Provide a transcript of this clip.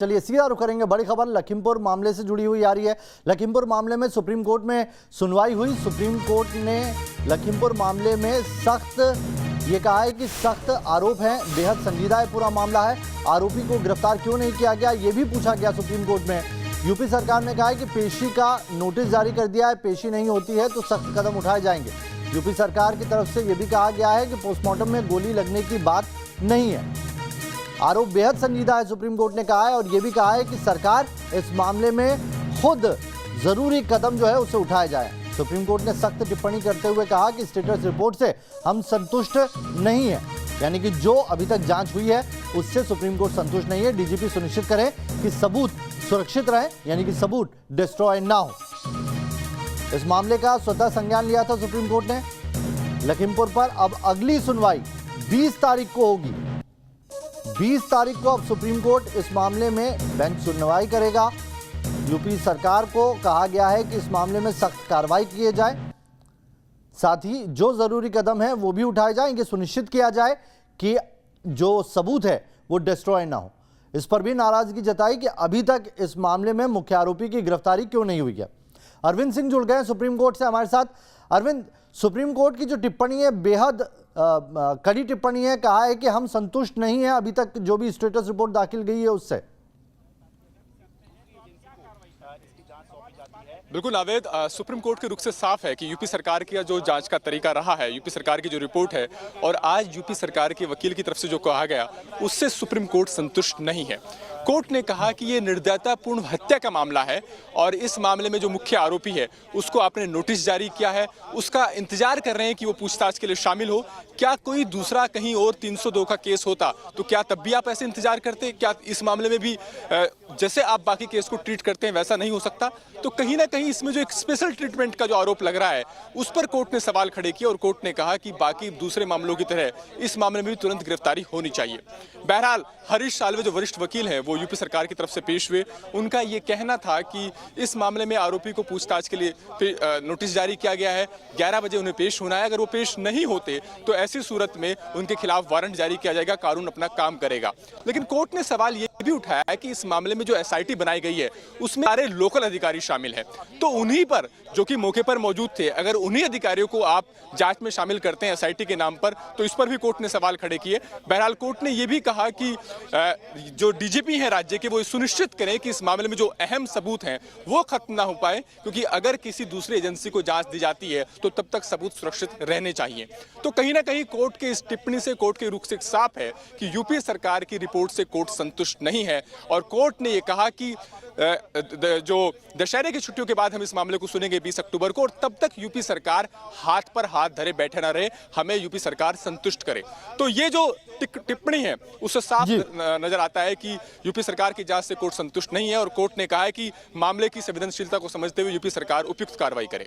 चलिए सीधा रुख करेंगे। बड़ी खबर लखीमपुर मामले से जुड़ी हुई आ रही है। लखीमपुर मामले में सुप्रीम कोर्ट में सुनवाई हुई। सुप्रीम कोर्ट ने लखीमपुर मामले में ये कहा है कि सख्त आरोप हैं, बेहद संजीदा है पूरा मामला है। आरोपी को गिरफ्तार क्यों नहीं किया गया, ये भी पूछा गया सुप्रीम कोर्ट में। यूपी सरकार ने कहा है कि पेशी का नोटिस जारी कर दिया है, पेशी नहीं होती है तो सख्त कदम उठाए जाएंगे। यूपी सरकार की तरफ से यह भी कहा गया है कि पोस्टमार्टम में गोली लगने की बात नहीं है। आरोप बेहद संजीदा है, सुप्रीम कोर्ट ने कहा है। और यह भी कहा है कि सरकार इस मामले में खुद जरूरी कदम जो है उसे उठाया जाए। सुप्रीम कोर्ट ने सख्त टिप्पणी करते हुए कहा कि स्टेटस रिपोर्ट से हम संतुष्ट नहीं है, यानी कि जो अभी तक जांच हुई है उससे सुप्रीम कोर्ट संतुष्ट नहीं है। डीजीपी सुनिश्चित करें कि सबूत सुरक्षित रहे, यानी कि सबूत डिस्ट्रॉय ना हो। इस मामले का स्वतः संज्ञान लिया था सुप्रीम कोर्ट ने। लखीमपुर पर अब अगली सुनवाई 20 तारीख को होगी। 20 तारीख को अब सुप्रीम कोर्ट इस मामले में बेंच सुनवाई करेगा। यूपी सरकार को कहा गया है कि इस मामले में सख्त कार्रवाई किए जाए, साथ ही जो जरूरी कदम है वो भी उठाए जाएंगे। सुनिश्चित किया जाए कि जो सबूत है वो डिस्ट्रॉय ना हो। इस पर भी नाराजगी जताई कि अभी तक इस मामले में मुख्य आरोपी की गिरफ्तारी क्यों नहीं हुई है। अरविंद सिंह जुड़ गए सुप्रीम कोर्ट से हमारे साथ। अरविंद, सुप्रीम कोर्ट की जो टिप्पणी है बेहद कड़ी टिप्पणी है। कहा है कि हम संतुष्ट नहीं है अभी तक जो भी स्टेटस रिपोर्ट दाखिल गई है उससे। बिल्कुल नावेद, सुप्रीम कोर्ट के रुख से साफ है कि यूपी सरकार का जो जांच का तरीका रहा है, यूपी सरकार की जो रिपोर्ट है और आज यूपी सरकार के वकील की तरफ से जो कहा गया उससे सुप्रीम कोर्ट संतुष्ट नहीं है। कोर्ट ने कहा कि ये निर्दयतापूर्ण हत्या का मामला है और इस मामले में जो मुख्य आरोपी है उसको आपने नोटिस जारी किया है, उसका इंतजार कर रहे हैं कि वो पूछताछ के लिए शामिल हो। क्या कोई दूसरा कहीं और 302 का केस होता तो क्या तब भी आप ऐसे इंतजार करते? क्या इस मामले में भी जैसे आप बाकी केस को ट्रीट करते हैं वैसा नहीं हो सकता? तो कहीं ना कहीं इसमें जो एक स्पेशल ट्रीटमेंट का जो आरोप लग रहा है उस पर कोर्ट ने सवाल खड़े किए और कोर्ट ने कहा कि बाकी दूसरे मामलों की तरह इस मामले में भी तुरंत गिरफ्तारी होनी चाहिए। बहरहाल हरीश साल्वे जो वरिष्ठ वकील हैं वो यूपी सरकार की तरफ से पेश हुए। उनका ये कहना था कि इस मामले में आरोपी को पूछताछ के लिए नोटिस जारी किया गया है, 11 बजे उन्हें पेश होना है। अगर वो पेश नहीं होते तो ऐसी सूरत में उनके खिलाफ वारंट जारी किया जाएगा, कानून अपना काम करेगा। लेकिन कोर्ट ने सवाल ये भी उठाया है कि इस मामले में जो एसआईटी बनाई गई है उसमें सारे लोकल अधिकारी शामिल हैं, तो उन्हीं पर जो कि मौके पर मौजूद थे, अगर उन्हीं अधिकारियों को आप जांच में शामिल करते हैं एसआईटी के नाम पर, तो इस पर भी कोर्ट ने सवाल खड़े किए। बहरहाल कोर्ट ने यह भी कहा कि जो डीजीपी हैं राज्य के वो सुनिश्चित करें कि इस मामले में जो अहम सबूत हैं वो खत्म ना हो पाए, क्योंकि अगर किसी दूसरी एजेंसी को जांच दी जाती है तो तब तक सबूत सुरक्षित रहने चाहिए। तो कहीं ना कहीं कोर्ट के इस टिप्पणी से, कोर्ट के रुख से साफ है कि यूपी सरकार की रिपोर्ट से कोर्ट संतुष्ट नहीं है। और कोर्ट ने यह कहा कि जो दशहरे की छुट्टियों के बाद हम इस मामले को सुनेंगे 20 अक्टूबर को, और तब तक यूपी सरकार हाथ पर हाथ धरे बैठे ना रहे, हमें यूपी सरकार संतुष्ट करे। तो ये जो टिप्पणी है उससे साफ नजर आता है कि यूपी सरकार की जांच से कोर्ट संतुष्ट नहीं है और कोर्ट ने कहा है कि मामले की संवेदनशीलता को समझते हुए यूपी सरकार उपयुक्त कार्रवाई करे।